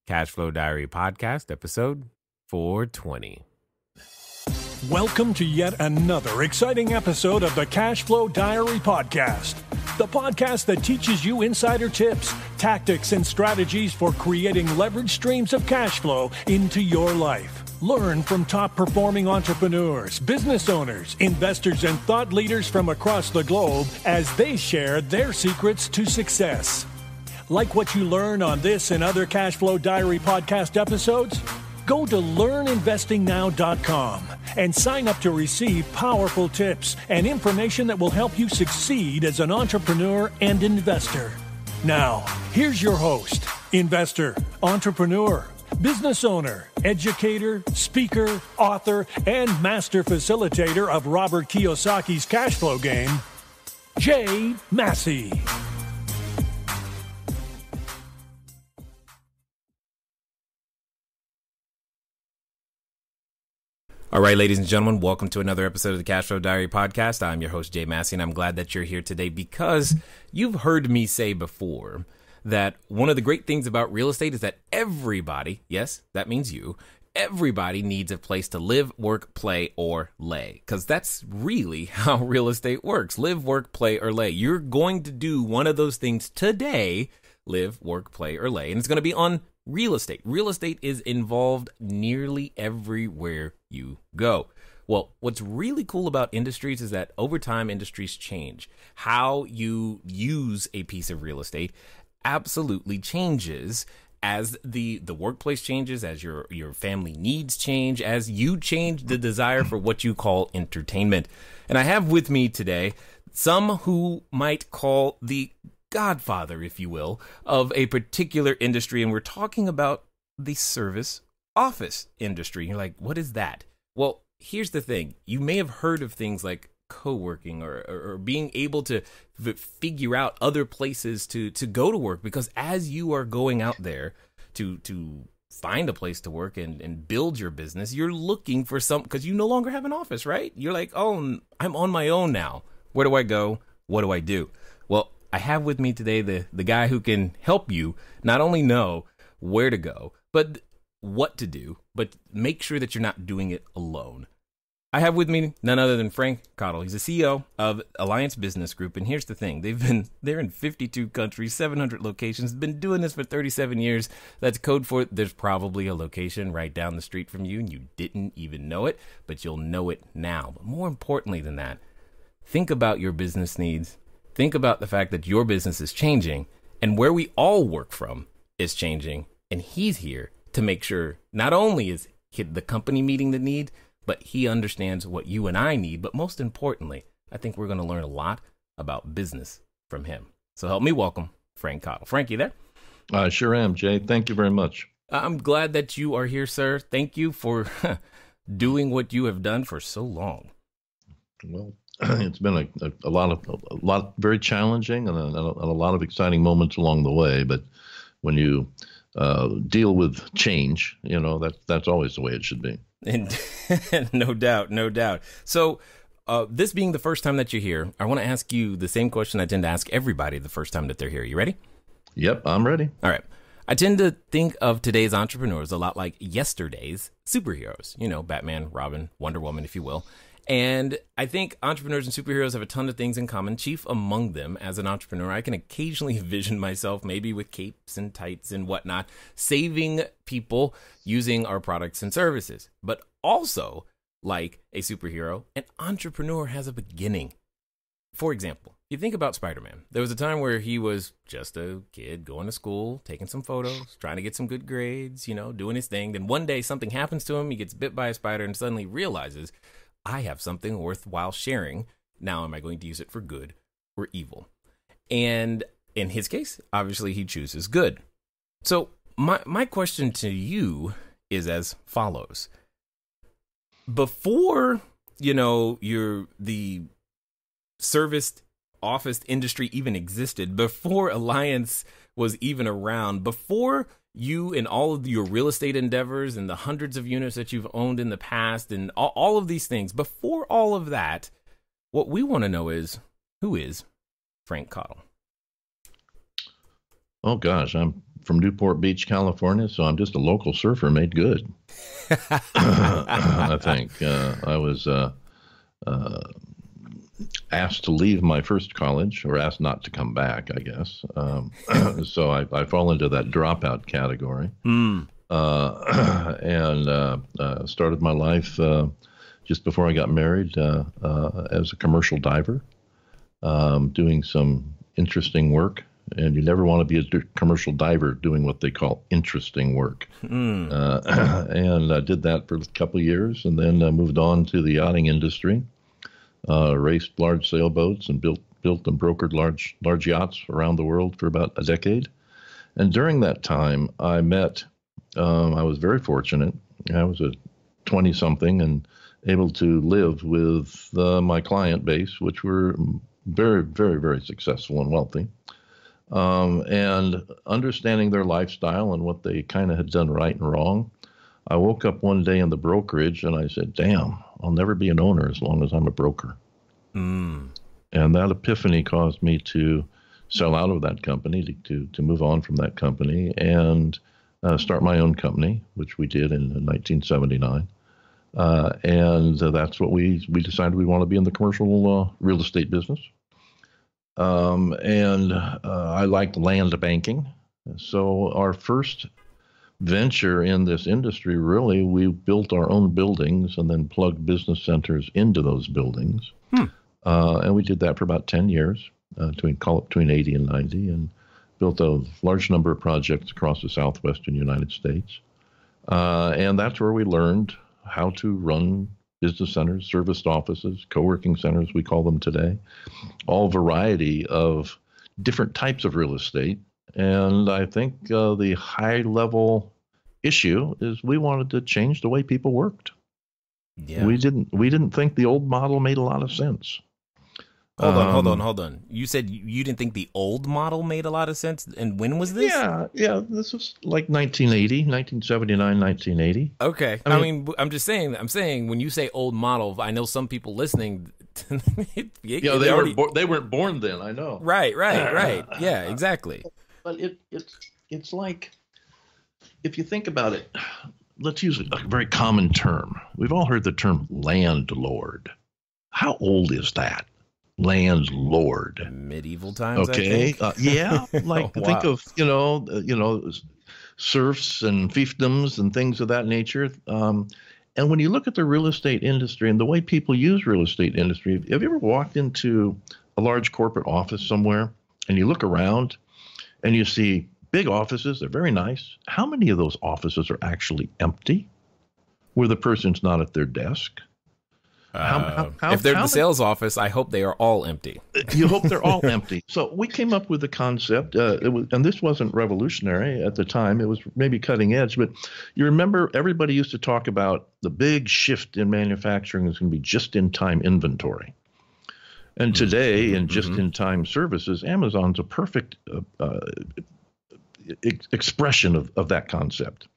Cash Flow Diary Podcast, episode 420. Welcome to yet another exciting episode of the Cash Flow Diary Podcast, the podcast that teaches you insider tips, tactics, and strategies for creating leverage streams of cash flow into your life. Learn from top-performing entrepreneurs, business owners, investors, and thought leaders from across the globe as they share their secrets to success. Like what you learn on this and other Cash Flow Diary podcast episodes? Go to learninvestingnow.com and sign up to receive powerful tips and information that will help you succeed as an entrepreneur and investor. Now, here's your host, investor, entrepreneur, business owner, educator, speaker, author, and master facilitator of Robert Kiyosaki's cash flow game, Jay Massey. All right, ladies and gentlemen, welcome to another episode of the Cash Flow Diary Podcast. I'm your host, Jay Massey, and I'm glad that you're here today because you've heard me say before that one of the great things about real estate is that everybody, yes, that means you, everybody needs a place to live, work, play, or lay, because that's really how real estate works. Live, work, play, or lay. You're going to do one of those things today, live, work, play, or lay, and it's going to be on real estate. Real estate is involved nearly everywhere you go. Well, what's really cool about industries is that over time, industries change. How you use a piece of real estate absolutely changes as the workplace changes, as your family needs change, as you change the desire for what you call entertainment. And I have with me today some who might call the Godfather, if you will, of a particular industry, and we're talking about the service office industry. You're like, what is that? Well, here's the thing. You may have heard of things like co-working or being able to figure out other places to go to work, because as you are going out there to find a place to work and build your business, you're looking for some, because you no longer have an office, right? You're like, oh, I'm on my own now. Where do I go? What do I do? Well, I have with me today the guy who can help you not only know where to go, but what to do, but make sure that you're not doing it alone. I have with me none other than Frank Cottle. He's the CEO of Alliance Business Group, and here's the thing. They're in 52 countries, 700 locations, been doing this for 37 years. That's code for there's probably a location right down the street from you, and you didn't even know it, but you'll know it now. But more importantly than that, think about your business needs. Think about the fact that your business is changing and where we all work from is changing. And he's here to make sure not only is the company meeting the need, but he understands what you and I need. But most importantly, I think we're going to learn a lot about business from him. So help me welcome Frank Cottle. Frank, you there? I sure am, Jay. Thank you very much. I'm glad that you are here, sir. Thank you for doing what you have done for so long. Well, it's been a lot very challenging and a lot of exciting moments along the way. But when you deal with change, you know, that's always the way it should be. And no doubt. So this being the first time that you're here, I want to ask you the same question I tend to ask everybody the first time that they're here. You ready? Yep, I'm ready. All right. I tend to think of today's entrepreneurs a lot like yesterday's superheroes. You know, Batman, Robin, Wonder Woman, if you will. And I think entrepreneurs and superheroes have a ton of things in common. Chief among them, as an entrepreneur, I can occasionally envision myself maybe with capes and tights and whatnot, saving people using our products and services. But also, like a superhero, an entrepreneur has a beginning. For example, you think about Spider-Man. There was a time where he was just a kid going to school, taking some photos, trying to get some good grades, you know, doing his thing. Then one day something happens to him. He gets bit by a spider and suddenly realizes, I have something worthwhile sharing. Now, am I going to use it for good or evil? And in his case, obviously, he chooses good. So my question to you is as follows. Before, you know, the service office industry even existed, before Alliance was even around, before you and all of your real estate endeavors and the hundreds of units that you've owned in the past and all of these things, before all of that, what we want to know is, who is Frank Cottle? Oh, gosh, I'm from Newport Beach, California, so I'm just a local surfer made good. I think I was asked to leave my first college, or asked not to come back, I guess. So I fall into that dropout category, and started my life just before I got married as a commercial diver, doing some interesting work. And you never want to be a commercial diver doing what they call interesting work. And I did that for a couple of years, and then moved on to the yachting industry, raced large sailboats and built and brokered large yachts around the world for about a decade. And during that time, I met, I was very fortunate. I was a 20-something and able to live with my client base, which were very, very, very successful and wealthy. And understanding their lifestyle and what they kind of had done right and wrong, I woke up one day in the brokerage and I said, damn, I'll never be an owner as long as I'm a broker. And that epiphany caused me to sell out of that company, to move on from that company and start my own company, which we did in 1979. And that's what we decided we want to be in the commercial real estate business. And I liked land banking. So our first venture in this industry, really, we built our own buildings and then plugged business centers into those buildings. And we did that for about 10 years, between 80 and 90, and built a large number of projects across the southwestern United States. And that's where we learned how to run business centers, serviced offices, co-working centers, we call them today, all variety of different types of real estate. And I think the high-level issue is we wanted to change the way people worked. Yeah. We didn't think the old model made a lot of sense. Hold on. You said you didn't think the old model made a lot of sense, and when was this? Yeah. This was like 1979, 1980. Okay. I mean, I'm saying when you say old model, I know some people listening. They weren't born then. I know. Right. Yeah, exactly. But it's like, if you think about it, let's use a very common term. We've all heard the term landlord. How old is that? Landlord. Medieval times. Okay. Think of serfs and fiefdoms and things of that nature. And when you look at the real estate industry and the way people use real estate industry, have you ever walked into a large corporate office somewhere and you look around and you see big offices? They're very nice. How many of those offices are actually empty, where the person's not at their desk? If they're the sales office, I hope they are all empty. You hope they're all empty. So we came up with the concept, and this wasn't revolutionary at the time. It was maybe cutting edge, but you remember everybody used to talk about the big shift in manufacturing is going to be just-in-time inventory. And today, in just-in-time services, Amazon's a perfect expression of that concept.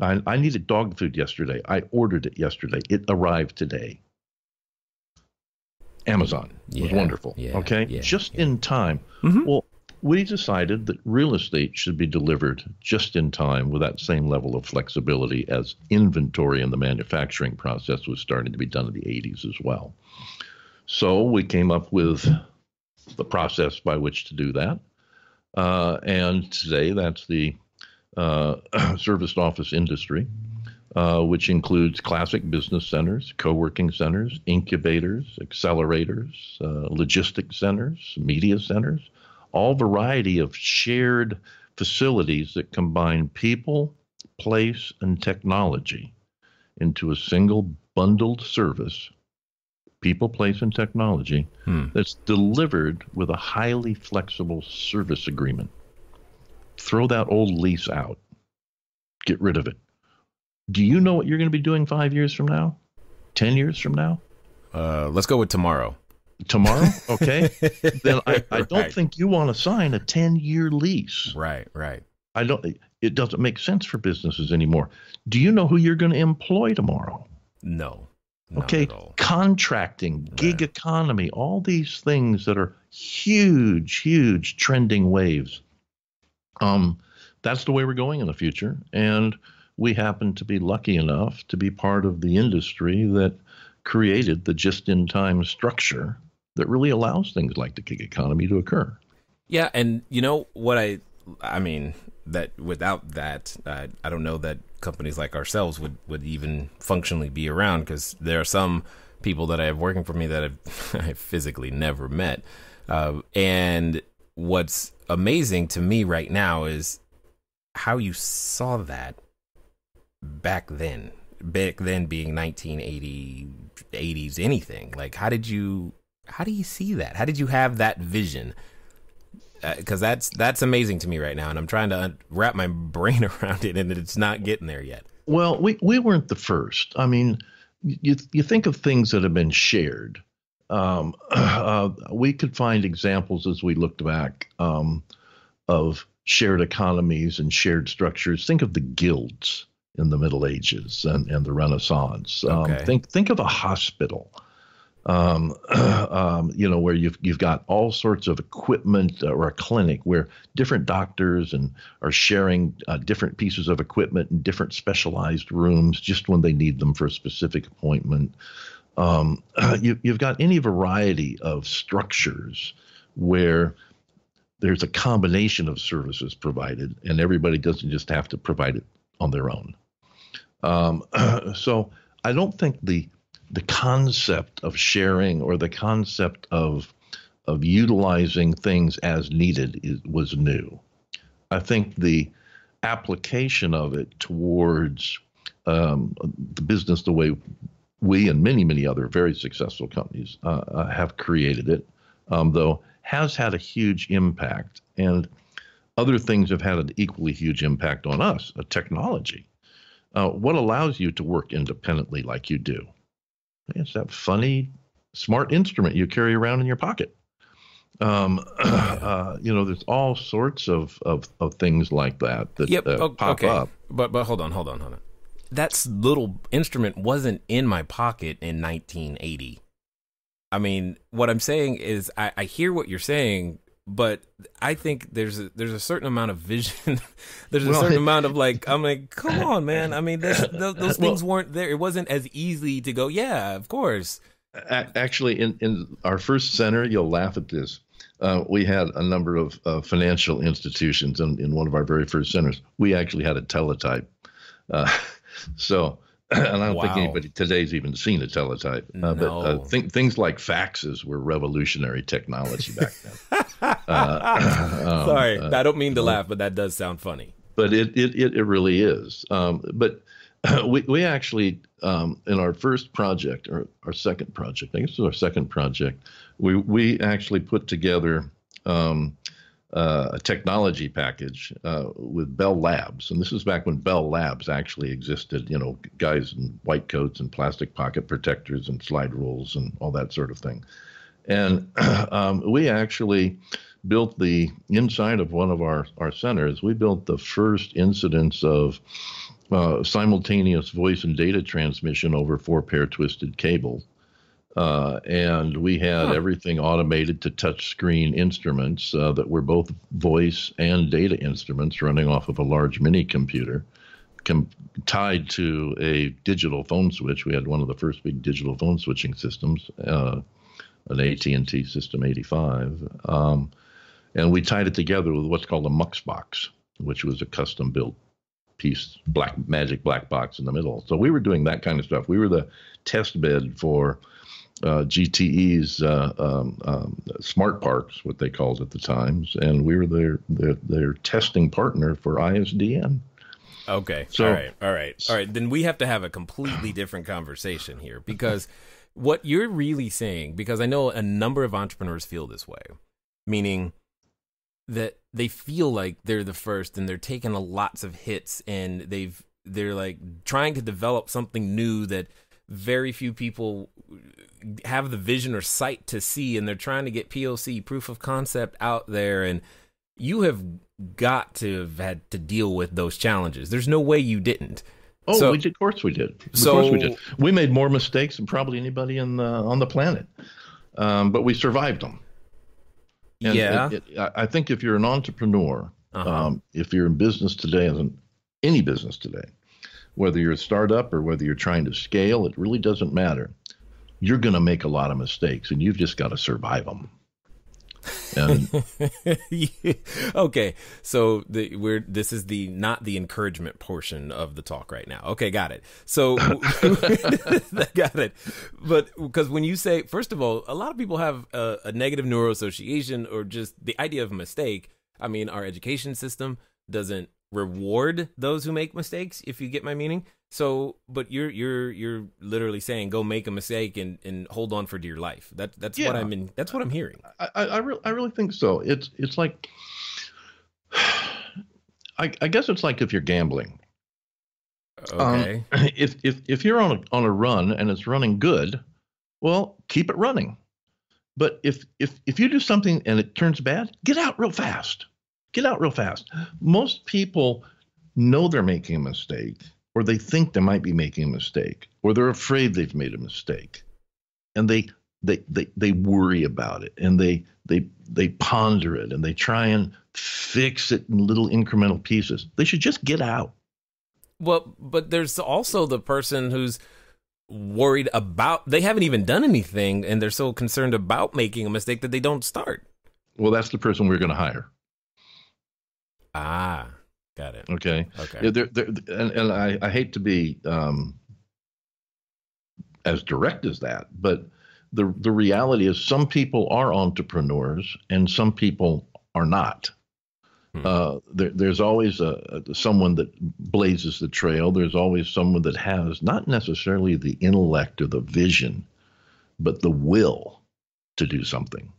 I needed dog food yesterday. I ordered it yesterday. It arrived today. Amazon was wonderful. Just in time. Well, we decided that real estate should be delivered just in time with that same level of flexibility as inventory in the manufacturing process was starting to be done in the 80s as well. So we came up with the process by which to do that. And today that's the serviced office industry, which includes classic business centers, co-working centers, incubators, accelerators, logistics centers, media centers, all variety of shared facilities that combine people, place, and technology into a single bundled service, people, place, and technology, that's delivered with a highly flexible service agreement. Throw that old lease out. Get rid of it. Do you know what you're going to be doing 5 years from now? 10 years from now? Let's go with tomorrow. Tomorrow? Okay. Then I don't think you want to sign a 10-year lease. Right. It doesn't make sense for businesses anymore. Do you know who you're going to employ tomorrow? No. Okay. Contracting, gig economy, all these things that are huge trending waves. that's the way we're going in the future. And we happen to be lucky enough to be part of the industry that created the just-in-time structure that really allows things like the gig economy to occur. Yeah, and you know what I mean, that without that, I don't know that companies like ourselves would even functionally be around, because there are some people that I have working for me that I've physically never met. And what's amazing to me right now is how you saw that back then being 1980, 80s, anything. Like, how do you see that? How did you have that vision? Because that's amazing to me right now, and I'm trying to wrap my brain around it, and it's not getting there yet. Well, we weren't the first. I mean, you think of things that have been shared. We could find examples as we looked back of shared economies and shared structures. Think of the guilds in the Middle Ages and the Renaissance. Okay. Think of a hospital. Where you've got all sorts of equipment, or a clinic where different doctors are sharing different pieces of equipment in different specialized rooms just when they need them for a specific appointment. You've got any variety of structures where there's a combination of services provided, and everybody doesn't just have to provide it on their own. So I don't think the concept of sharing or the concept of utilizing things as needed was new. I think the application of it towards the business, the way we and many, many other very successful companies have created it, though, has had a huge impact. And other things have had an equally huge impact on us, technology. What allows you to work independently like you do? It's that funny, smart instrument you carry around in your pocket. There's all sorts of things like that pop up. But hold on. That little instrument wasn't in my pocket in 1980. I mean, what I'm saying is I hear what you're saying, but I think there's a certain amount of vision. There's a certain amount of I'm like, come on, man. I mean, those things weren't there. It wasn't as easy to go, yeah, of course. Actually, in our first center, you'll laugh at this. We had a number of financial institutions in one of our very first centers. We actually had a teletype. And I don't think anybody today's even seen a teletype. No. But things like faxes were revolutionary technology back then. Sorry, I don't mean to laugh, but that does sound funny. But it really is. But we actually, in our first project, or our second project, I guess it was our second project, we actually put together a technology package with Bell Labs. And this is back when Bell Labs actually existed, guys in white coats and plastic pocket protectors and slide rules and all that sort of thing. And we actually built the inside of one of our centers. We built the first incidence of simultaneous voice and data transmission over 4-pair twisted cable. And we had everything automated to touch screen instruments that were both voice and data instruments running off of a large mini computer tied to a digital phone switch. We had one of the first big digital phone switching systems, an AT&T System 85. And we tied it together with what's called a MUX box, which was a custom built piece, magic black box in the middle. So we were doing that kind of stuff. We were the test bed for GTE's smart parks, what they called at the times, and we were their testing partner for ISDN. Okay. So, all right. Then we have to have a completely different conversation here, because what you're really saying, because I know a number of entrepreneurs feel this way, meaning that they feel like they're the first and they're taking lots of hits, and they're like trying to develop something new that very few people have the vision or sight to see, and they're trying to get POC, proof of concept, out there, and you have got to have had to deal with those challenges. There's no way you didn't. Oh, we did. Of course we did. Of course we did. We made more mistakes than probably anybody on the planet, but we survived them. And yeah. I think if you're an entrepreneur If you're in business today, any business today, whether you're a startup or whether you're trying to scale, it really doesn't matter. You're going to make a lot of mistakes, and you've just got to survive them. And okay, so this is not the encouragement portion of the talk right now. Okay, got it. So got it. But because when you say, first of all, a lot of people have a negative neuroassociation or just the idea of a mistake. I mean, our education system doesn't reward those who make mistakes, if you get my meaning. So, but you're literally saying go make a mistake and hold on for dear life. That's what I'm hearing. I really think so. It's like, I guess it's like if you're gambling. Okay. If you're on a run and it's running good, well, keep it running. But if you do something and it turns bad, get out real fast. Get out real fast. Most people know they're making a mistake, or they think they might be making a mistake, or they're afraid they've made a mistake, and they worry about it, and they ponder it, and they try and fix it in little incremental pieces. They should just get out. Well, but there's also the person who's worried about, they haven't even done anything, and they're so concerned about making a mistake that they don't start. Well, that's the person we're going to hire. Ah, got it. Okay. Okay. And I hate to be as direct as that, but the reality is some people are entrepreneurs and some people are not. There's always someone that blazes the trail. There's always someone that has not necessarily the intellect or the vision, but the will to do something.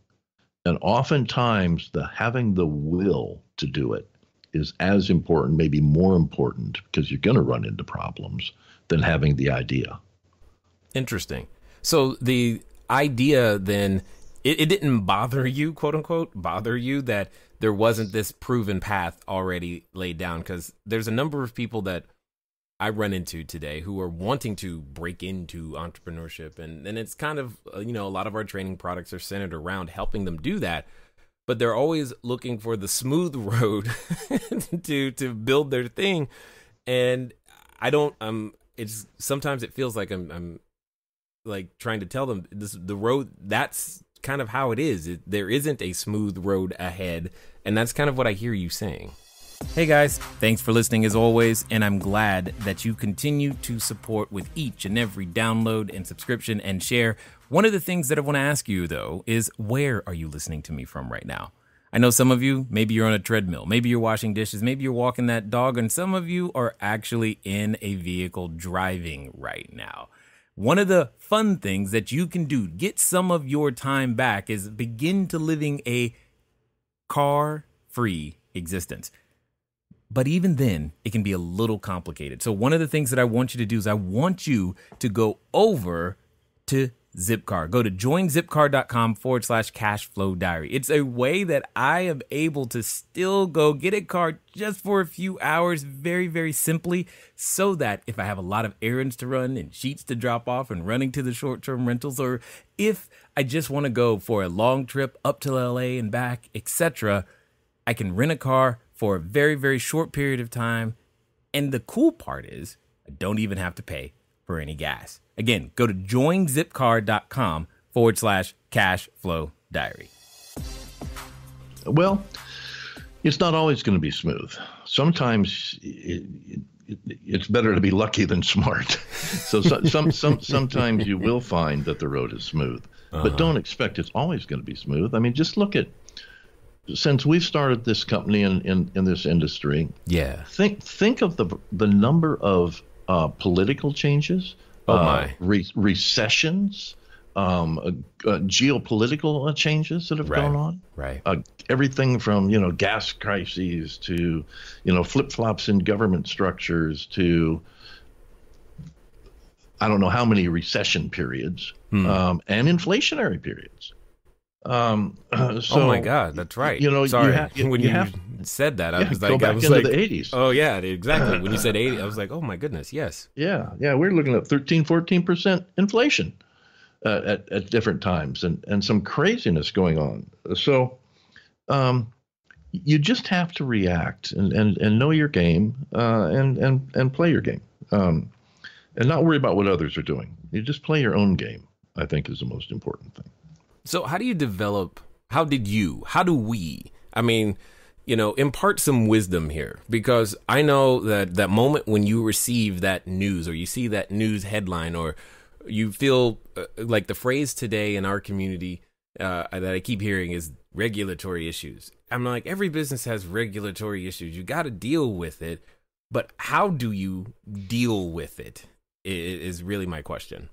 And oftentimes having the will to do it is as important, maybe more important, because you're going to run into problems, than having the idea. Interesting. So the idea then, it didn't bother you, quote unquote, that there wasn't this proven path already laid down? Because there's a number of people that I run into today who are wanting to break into entrepreneurship. And it's kind of, a lot of our training products are centered around helping them do that. But they're always looking for the smooth road to build their thing. And I don't, sometimes it feels like I'm like trying to tell them the road, that's kind of how it is. There isn't a smooth road ahead. And that's kind of what I hear you saying. Hey guys, thanks for listening as always, and I'm glad that you continue to support with each and every download and subscription and share. One of the things that I want to ask you though is, where are you listening to me from right now? I know some of you, maybe you're on a treadmill, maybe you're washing dishes, maybe you're walking that dog, and some of you are actually in a vehicle driving right now. One of the fun things that you can do, get some of your time back, is begin to living a car-free existence. But even then, it can be a little complicated. So one of the things that I want you to do is I want you to go over to Zipcar. Go to joinzipcar.com/cashflow diary. It's a way that I am able to still go get a car just for a few hours, very, very simply, so that if I have a lot of errands to run and sheets to drop off and running to the short-term rentals, or if I just want to go for a long trip up to LA and back, etc., I can rent a car for a very, very short period of time. And the cool part is I don't even have to pay for any gas. Again, go to joinzipcar.com/cashflow diary. Well, it's not always going to be smooth. Sometimes it's better to be lucky than smart. So sometimes you will find that the road is smooth, but don't expect it's always going to be smooth. I mean, just look at, since we've started this company in this industry, think of the number of political changes, recessions, geopolitical changes that have gone on. Right. Everything from gas crises to flip-flops in government structures to I don't know how many recession periods and inflationary periods. Oh my God, that's right. Sorry, when you said that, I was like, go back into the 80s. Oh yeah, exactly. When you said 80, I was like, oh my goodness, yes. Yeah, we're looking at 13-14% inflation at different times, and some craziness going on. So, you just have to react and know your game and play your game and not worry about what others are doing. You just play your own game, I think, is the most important thing. So how do we, I mean, impart some wisdom here? Because I know that moment when you receive that news or you see that news headline or you feel like the phrase today in our community that I keep hearing is regulatory issues. I'm like, every business has regulatory issues. You got to deal with it. But how do you deal with it is really my question.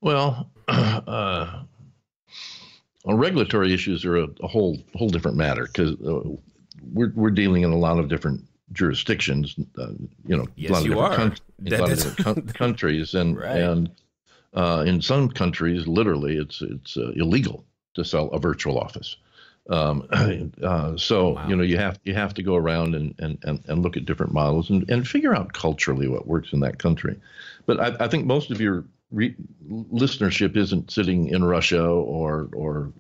Well, regulatory issues are a whole different matter, because we're dealing in a lot of different jurisdictions. Yes, a lot of you are. a lot of different countries, and right. and in some countries, literally, it's illegal to sell a virtual office. So Wow. you have to go around and look at different models and figure out culturally what works in that country. But I think most of your listenership isn't sitting in Russia or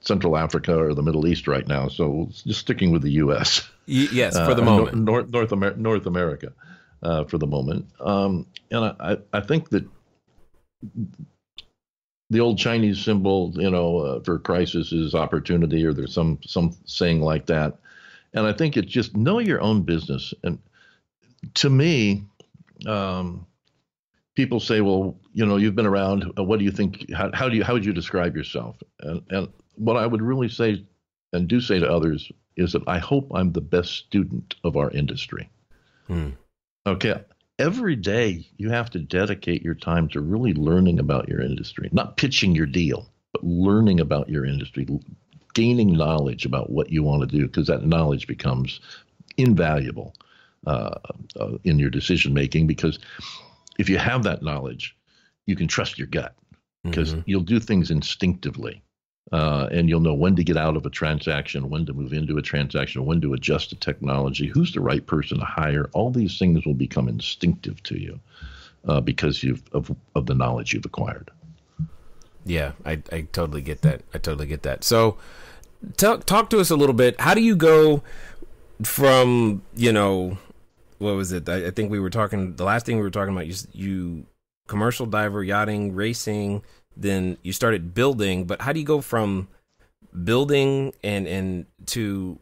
Central Africa or the Middle East right now, so just sticking with the U.S. Yes, for the moment. North America, for the moment. And I think that the old Chinese symbol, for crisis is opportunity, or there's some saying like that. And I think it's just know your own business. And to me, people say, well, you've been around. What do you think? How would you describe yourself? And what I would really say and do say to others is that I hope I'm the best student of our industry. Okay. Every day you have to dedicate your time to really learning about your industry, not pitching your deal, but learning about your industry, gaining knowledge about what you want to do, because that knowledge becomes invaluable in your decision making. Because if you have that knowledge, you can trust your gut, because you'll do things instinctively. And you'll know when to get out of a transaction, when to move into a transaction, when to adjust to technology, who's the right person to hire. All these things will become instinctive to you because of the knowledge you've acquired. Yeah, I totally get that. So talk to us a little bit. How do you go from, what was it? I think the last thing we were talking about, you commercial diver, yachting, racing, then you started building. But how do you go from building and to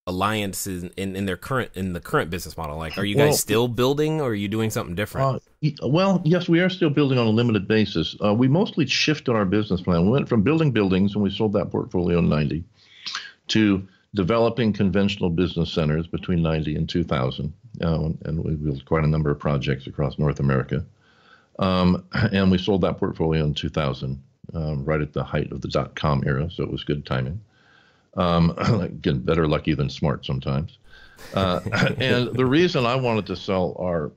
alliances in the current business model? Like, are you guys still building, or are you doing something different? Well, yes, we are still building on a limited basis. We mostly shifted our business plan. We went from building buildings, and we sold that portfolio in 90, to developing conventional business centers between 90 and 2000. And we built quite a number of projects across North America. And we sold that portfolio in 2000, right at the height of the .com era. So it was good timing. Again, better lucky than smart sometimes. And the reason I wanted to sell our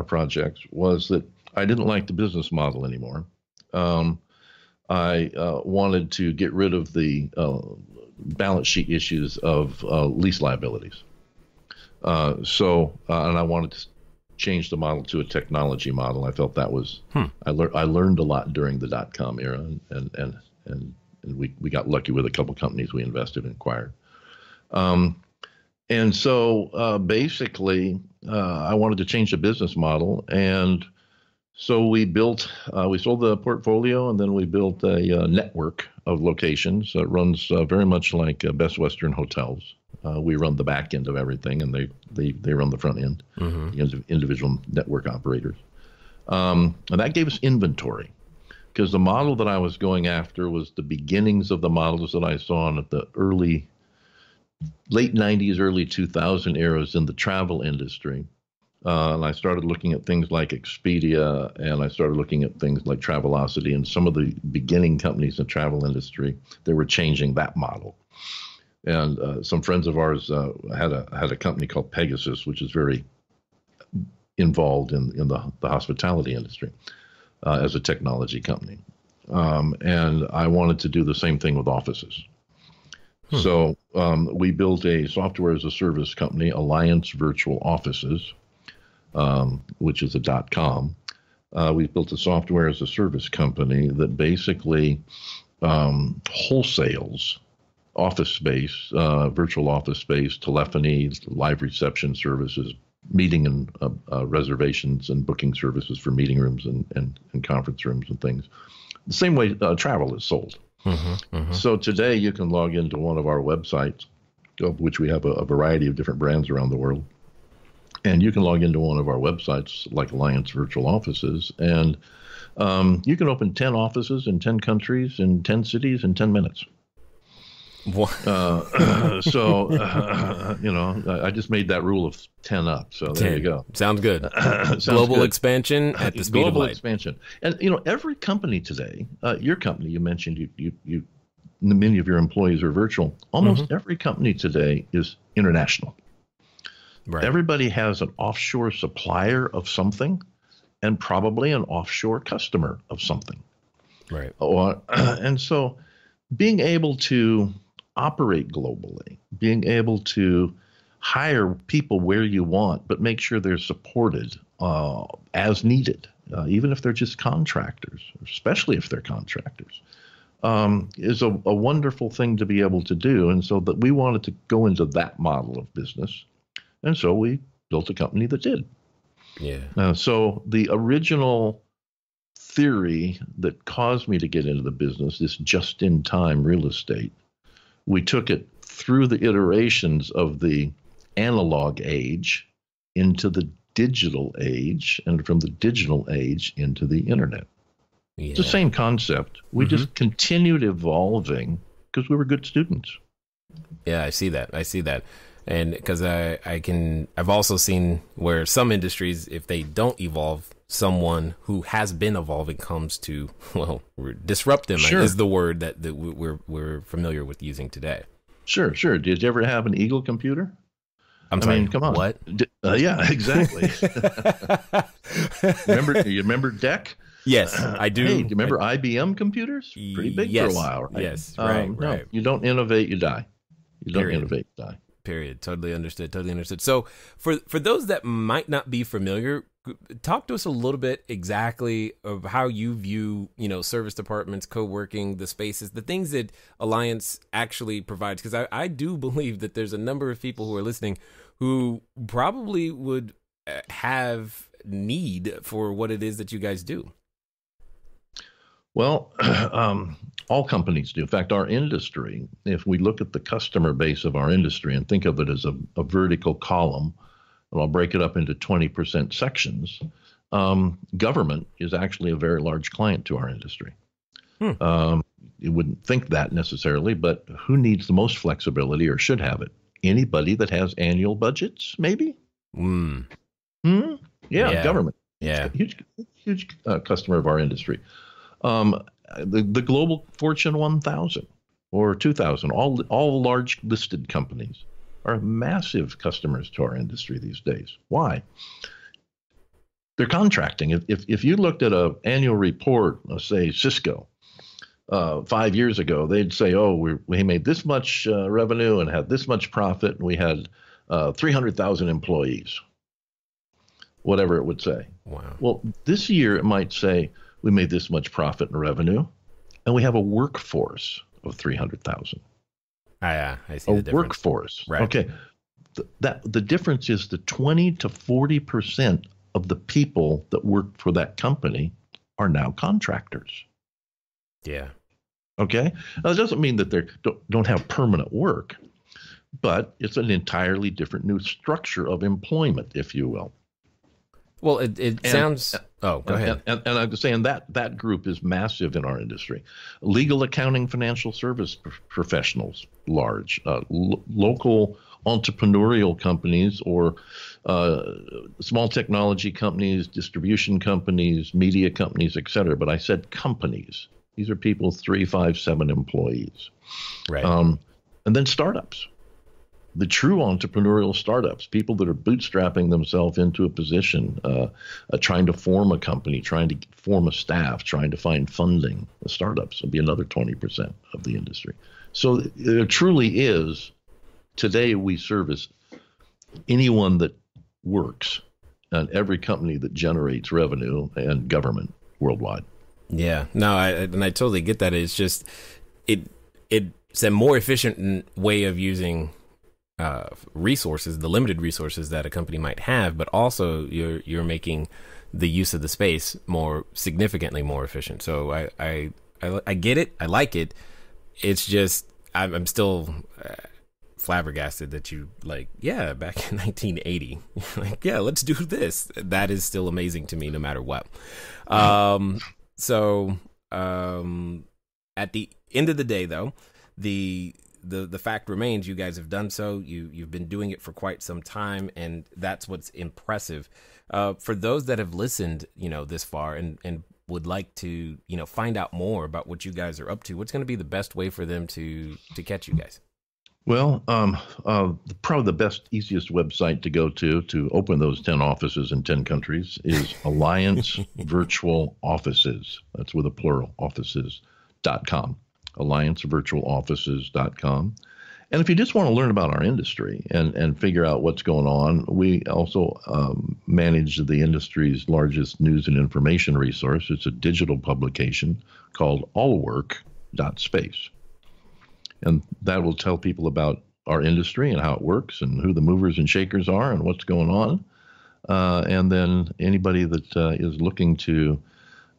projects was that I didn't like the business model anymore. I wanted to get rid of the balance sheet issues of lease liabilities. And I wanted to change the model to a technology model. I felt that was I learned a lot during the .com era, and we got lucky with a couple companies we invested and acquired. And so basically, I wanted to change the business model, and so we sold the portfolio, and then we built a network of locations that runs very much like Best Western Hotels. We run the back end of everything, and they run the front end, the individual network operators. And that gave us inventory, because the model that I was going after was the beginnings of the models that I saw in the late 90s, early 2000 eras in the travel industry. And I started looking at things like Expedia, and I started looking at things like Travelocity, and some of the beginning companies in the travel industry, they were changing that model. And some friends of ours had a company called Pegasus, which is very involved in the hospitality industry as a technology company. And I wanted to do the same thing with offices. So we built a software as a service company, Alliance Virtual Offices, which is a .com. We built a software as a service company that basically wholesales office space, virtual office space, telephony, live reception services, meeting and reservations and booking services for meeting rooms and conference rooms and things. The same way travel is sold. So today you can log into one of our websites, of which we have a variety of different brands around the world. And you can log into one of our websites like Alliance Virtual Offices, and you can open 10 offices in 10 countries in 10 cities in 10 minutes. I just made that rule of 10 up. So there 10. You go. Sounds good. Sounds Global good. expansion at the speed of Global light. expansion. And, every company today, your company, you mentioned you many of your employees are virtual. Almost every company today is international. Right. Everybody has an offshore supplier of something and probably an offshore customer of something. Right. And so being able to operate globally, being able to hire people where you want, but make sure they're supported as needed, even if they're just contractors, especially if they're contractors, is a wonderful thing to be able to do. And so that we wanted to go into that model of business. And so we built a company that did. Yeah. So the original theory that caused me to get into the business, this just-in-time real estate, we took it through the iterations of the analog age into the digital age, and from the digital age into the internet. Yeah. It's the same concept. We just continued evolving because we were good students. Yeah, I see that. And because I've also seen where some industries, if they don't evolve, someone who has been evolving comes to, disrupt them. Sure. Is the word that we're familiar with using today. Sure. Did you ever have an Eagle computer? I'm sorry. I mean, come on. What? Yeah, exactly. You remember DEC? Yes, I do. Hey, do you remember IBM computers? Pretty big for a while, right? Yes, right. No, you don't innovate, you die. You don't Period. innovate, you die. Period. Totally understood. So for those that might not be familiar, talk to us a little bit exactly of how you view, service departments, co-working, the spaces, the things that Alliance actually provides. Because I do believe that there's a number of people who are listening who probably would have need for what it is that you guys do. Well, all companies do. In fact, our industry, if we look at the customer base of our industry and think of it as a vertical column, and I'll break it up into 20% sections, government is actually a very large client to our industry. You wouldn't think that necessarily, but who needs the most flexibility or should have it? Anybody that has annual budgets, maybe? Yeah, government. Yeah. Huge customer of our industry. The global Fortune 1000 or 2000, all large listed companies are massive customers to our industry these days. Why? They're contracting. If you looked at an annual report, let's say Cisco, 5 years ago, they'd say, we made this much revenue and had this much profit, and we had 300,000 employees, whatever it would say. Wow. Well, this year it might say, we made this much profit and revenue, and we have a workforce of 300,000. I see the difference. Workforce. Right. Okay. The difference is the 20 to 40% of the people that work for that company are now contractors. Yeah. Okay. Now, it doesn't mean that they don't have permanent work, but it's an entirely different new structure of employment, if you will. Well, it sounds. Go ahead. And I'm saying that group is massive in our industry. Legal, accounting, financial service professionals, large. Local entrepreneurial companies or small technology companies, distribution companies, media companies, et cetera. But I said companies. These are people 3, 5, 7 employees. Right. And then startups. The true entrepreneurial startups, people that are bootstrapping themselves into a position, trying to form a company, trying to form a staff, trying to find funding. The startups will be another 20% of the industry. So there truly is, today we service anyone that works and every company that generates revenue and government worldwide. Yeah, no, I totally get that. It's just, it more efficient way of using resources, the limited resources that a company might have, but also you're making the use of the space significantly more efficient. So I get it. I like it. It's just I'm still flabbergasted that you back in 1980, let's do this. That is still amazing to me, no matter what. So at the end of the day, though, the fact remains, you guys have done so. You've been doing it for quite some time, and that's what's impressive. For those that have listened, this far and would like to, find out more about what you guys are up to, what's going to be the best way for them to catch you guys? Well, probably the best, easiest website to go to open those 10 offices in 10 countries is Alliance Virtual Offices. That's with a plural, offices.com, alliancevirtualoffices.com. And if you just want to learn about our industry and figure out what's going on, we also manage the industry's largest news and information resource. It's a digital publication called allwork.space. And that will tell people about our industry and how it works and who the movers and shakers are and what's going on. And then anybody that is looking to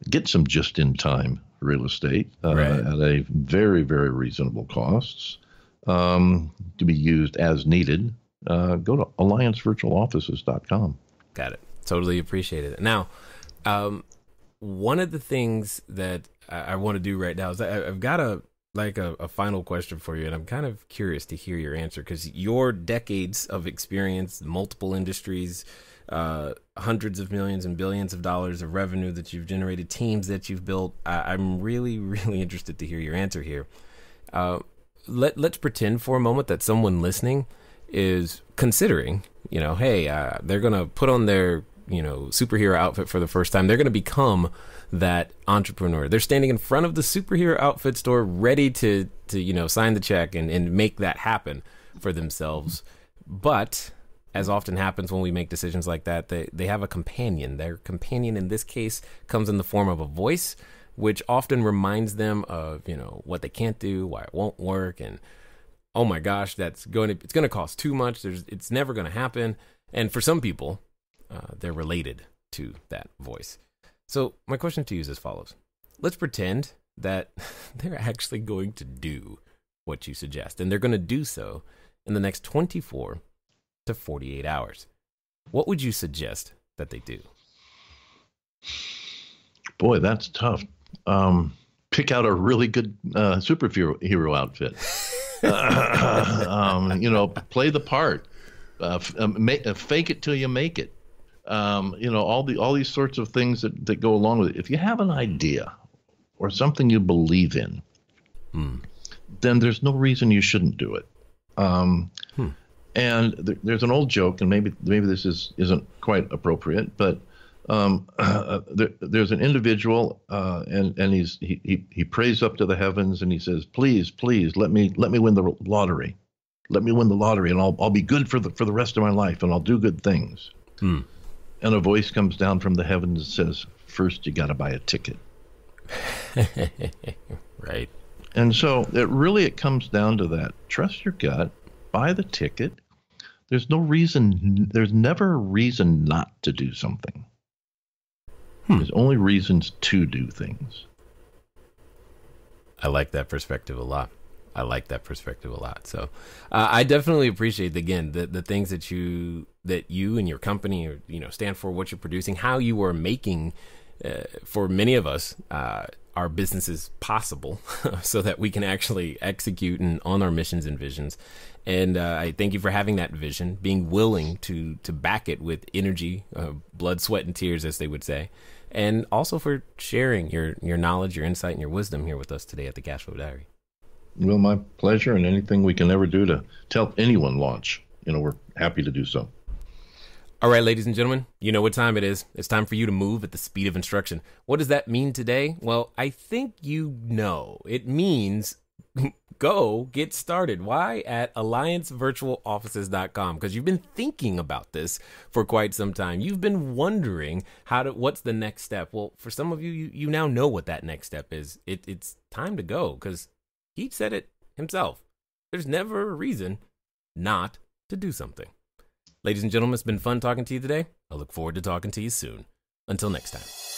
get some just-in-time real estate at a very, very reasonable costs to be used as needed, go to alliancevirtualoffices.com. Got it. Totally appreciate it. Now, one of the things that I want to do right now is I've got a final question for you, and I'm kind of curious to hear your answer, because your decades of experience, multiple industries, hundreds of millions and billions of dollars of revenue that you've generated, teams that you've built, I'm really, really interested to hear your answer here. Let's pretend for a moment that someone listening is considering, they're going to put on their, superhero outfit for the first time. They're going to become that entrepreneur. They're standing in front of the superhero outfit store, ready to sign the check and make that happen for themselves. But as often happens when we make decisions like that, they have a companion. Their companion in this case comes in the form of a voice, which often reminds them of, what they can't do, why it won't work, and oh my gosh, it's going to cost too much. It's never going to happen. And for some people, they're related to that voice. So my question to you is as follows. Let's pretend that they're actually going to do what you suggest, and they're going to do so in the next 24 to 48 hours. What would you suggest that they do? Boy, that's tough. Pick out a really good superhero outfit. Play the part. Fake it till you make it. All these sorts of things that go along with it. If you have an idea or something you believe in, then there's no reason you shouldn't do it. And there's an old joke, and maybe this isn't quite appropriate, but there's an individual, and he prays up to the heavens, and he says, "Please, let me win the lottery. Let me win the lottery, and I'll be good for the rest of my life, and I'll do good things." And a voice comes down from the heavens and says, "First, you got to buy a ticket." Right. And so it comes down to that. Trust your gut. Buy the ticket. There's never a reason not to do something. There's only reasons to do things. I like that perspective a lot. So I definitely appreciate, again, the things that you and your company stand for, what you're producing, how you are making, for many of us, our businesses possible so that we can actually execute on our missions and visions. And I thank you for having that vision, being willing to back it with energy, blood, sweat, and tears, as they would say. And also for sharing your knowledge, your insight, and your wisdom here with us today at the Cashflow Diary. Well, my pleasure, and anything we can ever do to help anyone launch, we're happy to do so. All right, ladies and gentlemen, you know what time it is. It's time for you to move at the speed of instruction. What does that mean today? Well, I think you know. It means go get started. Why? At alliancevirtualoffices.com, because you've been thinking about this for quite some time. You've been wondering what's the next step. Well, for some of you, you now know what that next step is. It's time to go, because he said it himself. There's never a reason not to do something. Ladies and gentlemen, it's been fun talking to you today. I look forward to talking to you soon. Until next time.